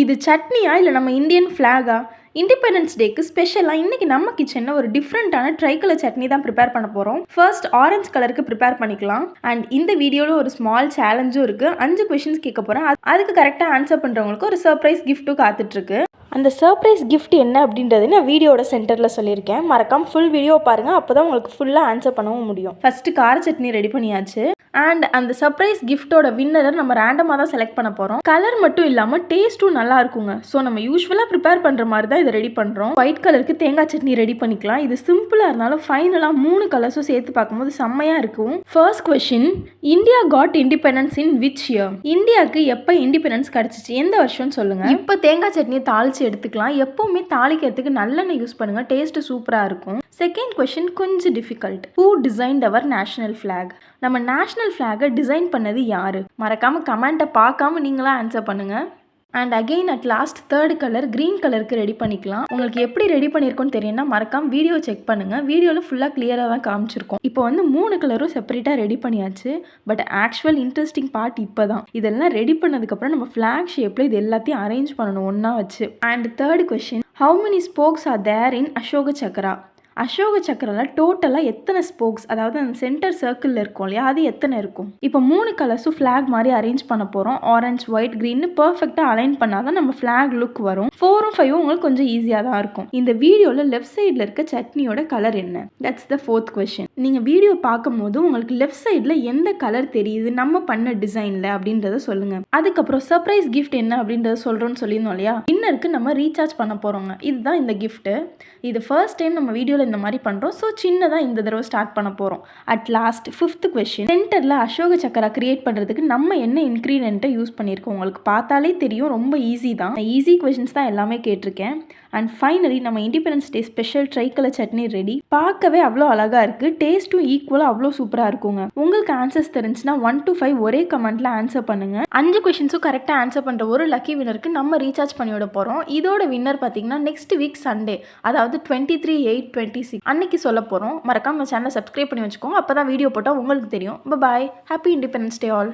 இது சட்னியா இல்லை நம்ம இந்தியன் ஃப்ளாகா? இண்டிபெண்டன்ஸ் டேக்கு ஸ்பெஷலாக இன்றைக்கி நம்ம கிச்சனில் ஒரு டிஃப்ரெண்ட்டான ட்ரை கலர் சட்னி தான் ப்ரிப்பேர் பண்ண போகிறோம். ஃபர்ஸ்ட் ஆரஞ்சு கலருக்கு ப்ரிப்பேர் பண்ணிக்கலாம். அண்ட் இந்த வீடியோவில் ஒரு ஸ்மால் சேலஞ்சும் இருக்குது. 5 கொஷின்ஸ் கேட்க போகிறேன். அதுக்கு கரெக்டாக ஆன்சர் பண்ணுறவங்களுக்கு ஒரு சர்ப்ரைஸ் கிஃப்ட்டும் காத்துட்ருக்கு. அந்த சர்ப்ரைஸ் கிஃப்ட் என்ன அப்படின்றது நான் வீடியோட சென்டரில் சொல்லியிருக்கேன். மறக்காம ஃபுல் வீடியோ பாருங்கள், அப்போ தான் உங்களுக்கு ஃபுல்லாக ஆன்சர் பண்ணவும் முடியும். ஃபஸ்ட்டு கார சட்னி ரெடி பண்ணியாச்சு. அண்ட் அந்த சர்ப்ரைஸ் கிஃப்ட்டோட வின்னரை நம்ம ரேண்டமாக தான் செலக்ட் பண்ண போகிறோம். கலர் மட்டும் இல்லாமல் டேஸ்ட்டும் நல்லா இருக்குங்க. ஸோ நம்ம யூஸ்வலாக ப்ரிப்பேர் பண்ணுற மாதிரி தான் இதை ரெடி பண்ணுறோம். ஒயிட் கலருக்கு தேங்காய் சட்னி ரெடி பண்ணிக்கலாம். இது சிம்பிளாக இருந்தாலும் ஃபைனலாக 3 கலர்ஸும் சேர்த்து பார்க்கும்போது செம்மையாக இருக்கும். First question, India God independence in which year? இந்தியாவுக்கு எப்போ இண்டிபெண்டன்ஸ் கிடச்சிச்சு, எந்த வருஷம்னு சொல்லுங்கள். இப்போ தேங்காய் சட்னியை தாளித்து எடுத்துக்கலாம். எப்போவுமே தாளிக்கிறதுக்கு நல்லெண்ணெய் யூஸ் பண்ணுங்கள், டேஸ்ட்டு சூப்பராக இருக்கும். செகண்ட் கொஸ்டின் கொஞ்சம் difficult. Who designed our national flag? நம்ம நேஷனல் ஃப்ளாகை டிசைன் பண்ணது யார்? மறக்காமல் கமெண்ட்டை பார்க்காம நீங்களாம் ஆன்சர் பண்ணுங்கள். And again at last third colour green கலருக்கு ரெடி பண்ணிக்கலாம். உங்களுக்கு எப்படி ரெடி பண்ணியிருக்கோன்னு தெரியும்னா மறக்காம வீடியோ செக் பண்ணுங்கள். வீடியோவில் ஃபுல்லாக கிளியராக தான் காமிச்சிருக்கோம். இப்போ 3 கலரும் செப்பரேட்டாக ரெடி பண்ணியாச்சு. பட் ஆக்சுவல் இன்ட்ரெஸ்டிங் பார்ட் இப்போ தான். இதெல்லாம் ரெடி பண்ணதுக்கப்புறம் நம்ம ஃப்ளாக் ஷேப்பில் இது எல்லாத்தையும் அரேஞ்ச் பண்ணணும் ஒன்றா வச்சு. And third question, how many spokes are there in Ashoka Chakra? Ashoka சக்கரில் டோட்டலாக எத்தனை ஸ்போக்ஸ், அதாவது அந்த சென்டர் சர்க்கிளில் இருக்கும் இல்லையா, அது எத்தனை இருக்கும்? இப்போ 3 கலர்ஸும் ஃப்ளாக் மாதிரி அரேஞ்ச் பண்ண போகிறோம். ஆரஞ்ச், ஒயிட், க்ரீன்னு பர்ஃபெக்டாக அலைன் பண்ணால் தான் நம்ம ஃப்ளாக் லுக் வரும். 4ம் 5ம் உங்களுக்கு கொஞ்சம் ஈஸியாக தான் இருக்கும். இந்த வீடியோவில் லெஃப்ட் சைடில் இருக்க சட்னியோட கலர் என்ன? That's the 4th question. நீங்கள் வீடியோ பார்க்கும்போது உங்களுக்கு லெஃப்ட் சைடில் எந்த கலர் தெரியுது நம்ம பண்ண டிசைனில் அப்படின்றத சொல்லுங்கள். அதுக்கப்புறம் சர்ப்ரைஸ் கிஃப்ட் என்ன அப்படின்றத சொல்கிறோன்னு சொல்லியிருந்தோம் இல்லையா, இன்னருக்கு நம்ம ரீசார்ஜ் பண்ண போகிறோங்க. இதுதான் இந்த கிஃப்ட்டு. இது ஃபர்ஸ்ட் டைம் நம்ம வீடியோவில் இந்த மாதிரி பண்ணுறோம். ஸோ சின்னதாக இந்த தடவை ஸ்டார்ட் பண்ண போகிறோம். அட் லாஸ்ட் 5th கொஸ்டின், சென்டரில் அசோக சக்கரா கிரியேட் பண்ணுறதுக்கு நம்ம என்ன இன்க்ரீடியண்ட்டை யூஸ் பண்ணியிருக்கோம்? உங்களுக்கு பார்த்தாலே தெரியும், ரொம்ப ஈஸி தான். ஈஸி கொஸ்டின்ஸ் தான் எல்லாமே கேட்டிருக்கேன். அண்ட் ஃபைனலி நம்ம independence day special try colour chutney ready. பார்க்கவே அவ்வளோ அழகாக இருக்குது, டேஸ்ட்டும் ஈக்குவலாக அவ்வளோ சூப்பராக இருக்குங்க. உங்களுக்கு ஆன்சர்ஸ் தெரிஞ்சுன்னா 1 to 5 ஒரே கமெண்ட்டில் ஆன்சர் பண்ணுங்கள். 5 கொஷின்ஸும் கரெக்டாக ஆன்சர் பண்ணுற ஒரு லக்கி வினருக்கு நம்ம ரீசார்ஜ் பண்ணிவிட போகிறோம். இதோட வின்னர் பார்த்தீங்கன்னா நெக்ஸ்ட் வீக் சண்டே, அதாவது 23/8/26 அன்னைக்கு சொல்ல போகிறோம். மறக்காம நம்ம சேனலை சப்ஸ்கிரைப் பண்ணி வச்சுக்கோங்க. அப்போ தான் வீடியோ போட்டால் உங்களுக்கு தெரியும். Bye. Happy independence day all.